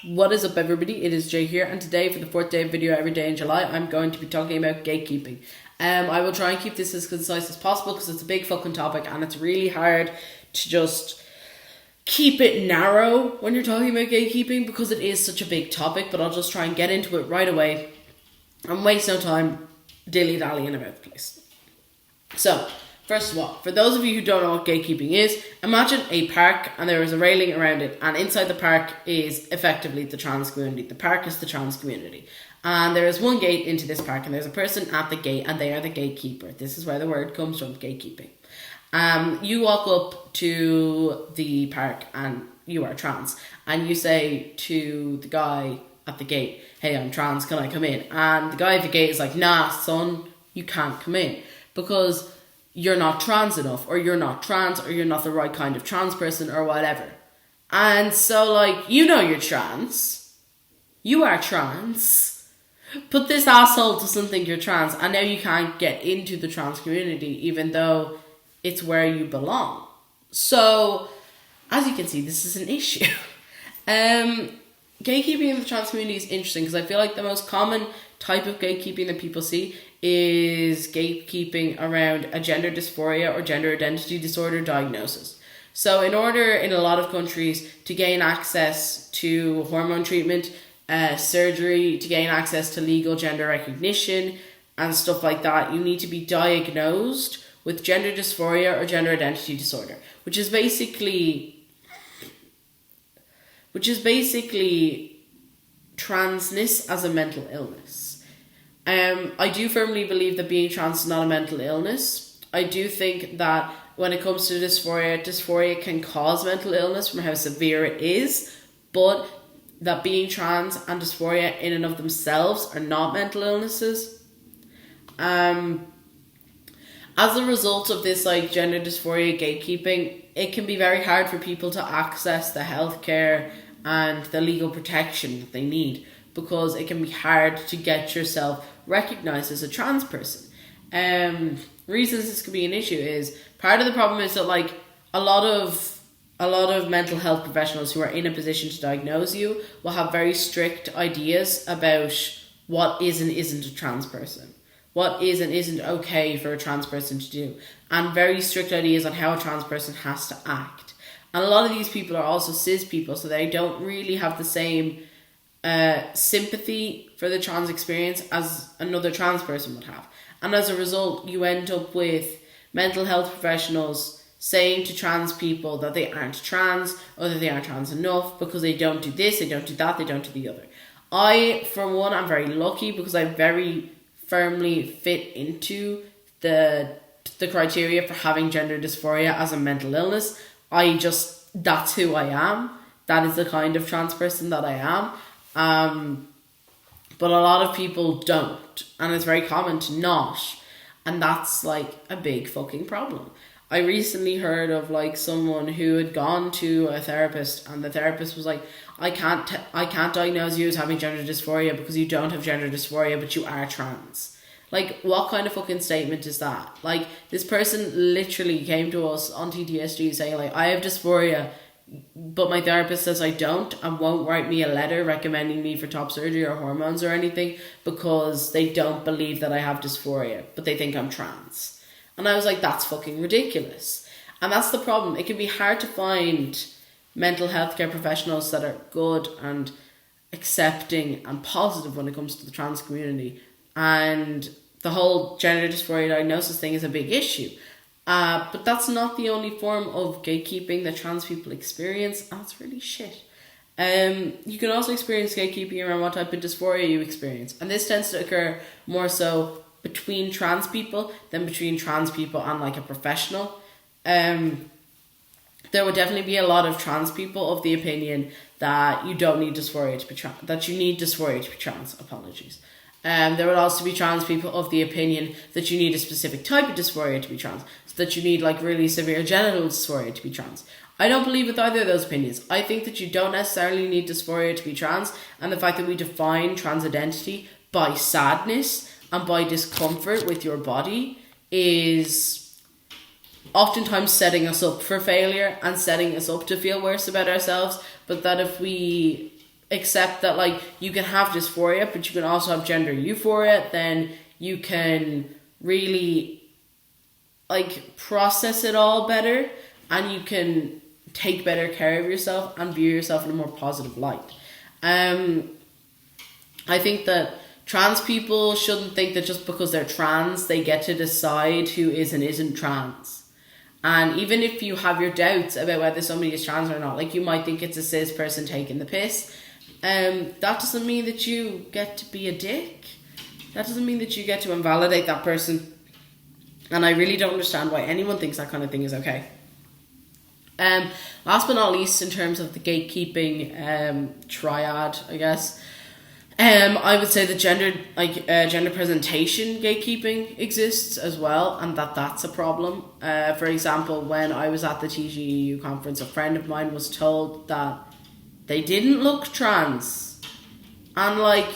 What is up, everybody? It is Jay here, and today, for the 4th day of video every day in July, I'm going to be talking about gatekeeping. I will try and keep this as concise as possible because it's a big fucking topic and it's really hard to just keep it narrow when you're talking about gatekeeping because it is such a big topic, but I'll just try and get into it right away and waste no time dilly-dallying about the place. So, first of all, for those of you who don't know what gatekeeping is, imagine a park and there is a railing around it, and inside the park is effectively the trans community. The park is the trans community. And there is one gate into this park, and there's a person at the gate, and they are the gatekeeper. This is where the word comes from, gatekeeping. You walk up to the park and you are trans, and you say to the guy at the gate, "Hey, I'm trans, can I come in?" And the guy at the gate is like, "Nah, son, you can't come in because you're not trans enough, or you're not trans, or you're not the right kind of trans person, or whatever." And so, like, you know you're trans. You are trans. But this asshole doesn't think you're trans, and now you can't get into the trans community, even though it's where you belong. So, as you can see, this is an issue. Gatekeeping in the trans community is interesting because I feel like the most common type of gatekeeping that people see is gatekeeping around a gender dysphoria or gender identity disorder diagnosis. So in order, in a lot of countries, to gain access to hormone treatment, surgery, to gain access to legal gender recognition and stuff like that, you need to be diagnosed with gender dysphoria or gender identity disorder, which is basically transness as a mental illness. I do firmly believe that being trans is not a mental illness. I do think that when it comes to dysphoria can cause mental illness from how severe it is, but that being trans and dysphoria in and of themselves are not mental illnesses. As a result of this gender dysphoria gatekeeping, it can be very hard for people to access the healthcare and the legal protection that they need, because it can be hard to get yourself recognised as a trans person. Reasons this could be an issue is, part of the problem is that a lot of mental health professionals who are in a position to diagnose you will have very strict ideas about what is and isn't a trans person, what is and isn't okay for a trans person to do, and very strict ideas on how a trans person has to act. And a lot of these people are also cis people, so they don't really have the same sympathy for the trans experience as another trans person would have. And as a result, you end up with mental health professionals saying to trans people that they aren't trans, or that they aren't trans enough because they don't do this, they don't do that, they don't do the other. I, for one, am very lucky because I very firmly fit into the criteria for having gender dysphoria as a mental illness. That's who I am. That is the kind of trans person that I am. But a lot of people don't, and it's very common to not, and that's a big fucking problem. I recently heard of someone who had gone to a therapist, and the therapist was like, I can't diagnose you as having gender dysphoria because you don't have gender dysphoria, but you are trans. What kind of fucking statement is that? This person literally came to us on TTSG saying, I have dysphoria, but my therapist says I don't, and won't write me a letter recommending me for top surgery or hormones or anything because they don't believe that I have dysphoria, but they think I'm trans. And I was like, that's fucking ridiculous. And that's the problem. It can be hard to find mental health care professionals that are good and accepting and positive when it comes to the trans community. And the whole gender dysphoria diagnosis thing is a big issue. But that's not the only form of gatekeeping that trans people experience, and that's really shit. You can also experience gatekeeping around what type of dysphoria you experience. And this tends to occur more so between trans people than between trans people and a professional. There would definitely be a lot of trans people of the opinion that you don't need dysphoria to be trans, that you need dysphoria to be trans. Apologies. There would also be trans people of the opinion that you need a specific type of dysphoria to be trans, so that you need really severe genital dysphoria to be trans. I don't believe with either of those opinions. I think that you don't necessarily need dysphoria to be trans, and the fact that we define trans identity by sadness and by discomfort with your body is oftentimes setting us up for failure and setting us up to feel worse about ourselves, but that if we accept that like you can have dysphoria, but you can also have gender euphoria, then you can really like process it all better, and you can take better care of yourself and view yourself in a more positive light. I think that trans people shouldn't think that just because they're trans they get to decide who is and isn't trans. And even if you have your doubts about whether somebody is trans or not, like you might think it's a cis person taking the piss, that doesn't mean that you get to be a dick. That doesn't mean that you get to invalidate that person. And I really don't understand why anyone thinks that kind of thing is okay. Last but not least, in terms of the gatekeeping triad, I guess, I would say that gender presentation gatekeeping exists as well, and that's a problem. For example, when I was at the TGEU conference, a friend of mine was told that they didn't look trans, and like,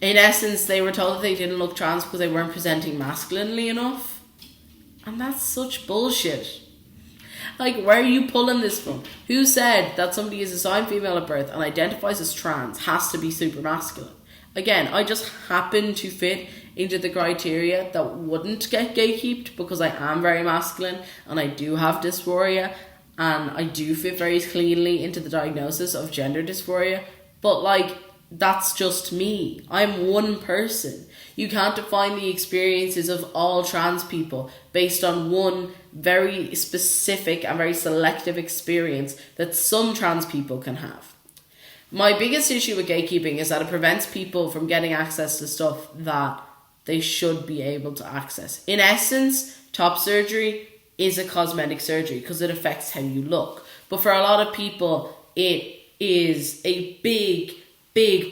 in essence, they were told that they didn't look trans because they weren't presenting masculinely enough, and that's such bullshit. Like, where are you pulling this from? Who said that somebody is assigned female at birth and identifies as trans has to be super masculine? Again, I just happen to fit into the criteria that wouldn't get gatekeeped because I am very masculine and I do have dysphoria and I do fit very cleanly into the diagnosis of gender dysphoria. But like, that's just me. I'm one person. You can't define the experiences of all trans people based on one very specific and very selective experience that some trans people can have. My biggest issue with gatekeeping is that it prevents people from getting access to stuff that they should be able to access. In essence, top surgery is a cosmetic surgery because it affects how you look. But for a lot of people, it is a big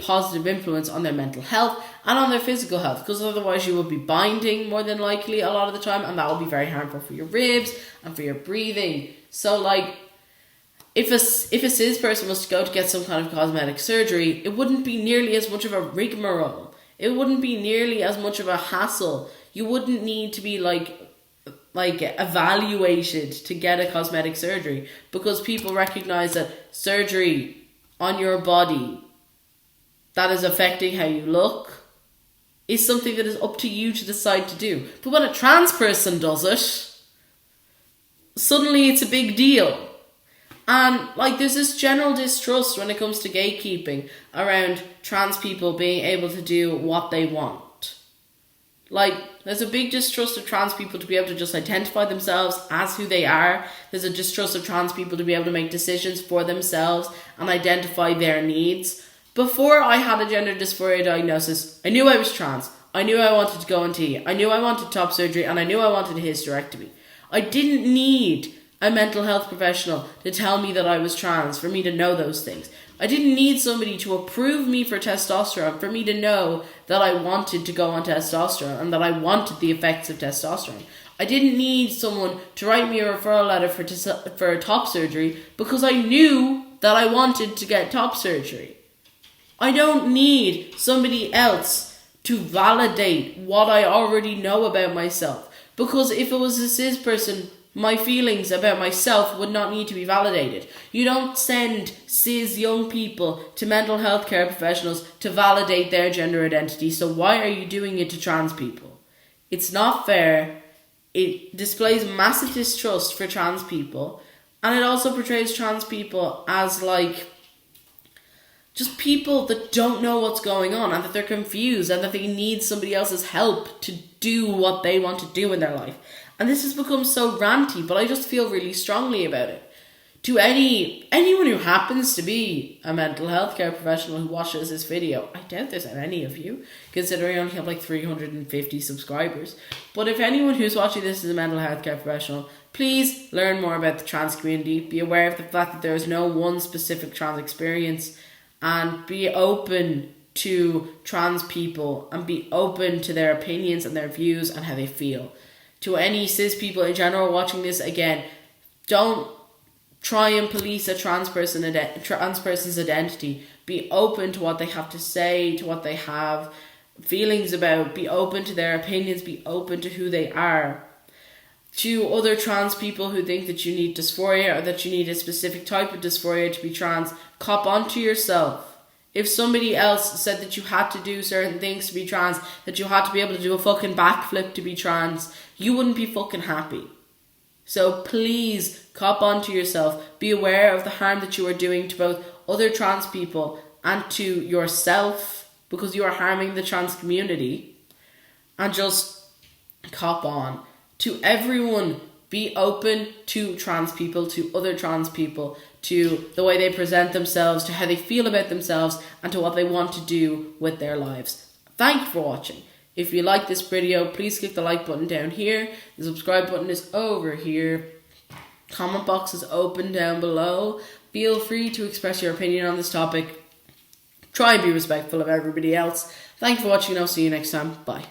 positive influence on their mental health and on their physical health, because otherwise you will be binding more than likely a lot of the time, and that will be very harmful for your ribs and for your breathing. So like, if a cis person was to go to get some kind of cosmetic surgery, it wouldn't be nearly as much of a rigmarole. It wouldn't be nearly as much of a hassle. You wouldn't need to be like evaluated to get a cosmetic surgery, because people recognize that surgery on your body that is affecting how you look is something that is up to you to decide to do. But when a trans person does it, suddenly it's a big deal. And like, there's this general distrust when it comes to gatekeeping around trans people being able to do what they want. Like, there's a big distrust of trans people to be able to just identify themselves as who they are. There's a distrust of trans people to be able to make decisions for themselves and identify their needs. Before I had a gender dysphoria diagnosis, I knew I was trans. I knew I wanted to go on T. I knew I wanted top surgery, and I knew I wanted a hysterectomy. I didn't need a mental health professional to tell me that I was trans for me to know those things. I didn't need somebody to approve me for testosterone for me to know that I wanted to go on testosterone and that I wanted the effects of testosterone. I didn't need someone to write me a referral letter for top surgery because I knew that I wanted to get top surgery. I don't need somebody else to validate what I already know about myself, because if it was a cis person, my feelings about myself would not need to be validated. You don't send cis young people to mental health care professionals to validate their gender identity, so why are you doing it to trans people? It's not fair. It displays massive distrust for trans people, and it also portrays trans people as like just people that don't know what's going on and that they're confused and that they need somebody else's help to do what they want to do in their life. And this has become so ranty, but I just feel really strongly about it. To anyone who happens to be a mental health care professional who watches this video, I doubt there's any of you, considering I only have like 350 subscribers. But if anyone who's watching this is a mental health care professional, please learn more about the trans community. Be aware of the fact that there is no one specific trans experience, and be open to trans people and be open to their opinions and their views and how they feel. To any cis people in general watching this, again, don't try and police a trans person's identity. Be open to what they have to say, to what they have feelings about. Be open to their opinions. Be open to who they are. to other trans people who think that you need dysphoria or that you need a specific type of dysphoria to be trans, cop onto yourself. If somebody else said that you had to do certain things to be trans, that you had to be able to do a fucking backflip to be trans, you wouldn't be fucking happy. So please cop onto yourself. Be aware of the harm that you are doing to both other trans people and to yourself, because you are harming the trans community. And just cop on. To everyone, be open to trans people, to other trans people, to the way they present themselves, to how they feel about themselves, and to what they want to do with their lives. Thank you for watching. If you like this video, please click the like button down here. The subscribe button is over here. Comment box is open down below. Feel free to express your opinion on this topic. Try and be respectful of everybody else. Thank you for watching, and I'll see you next time. Bye.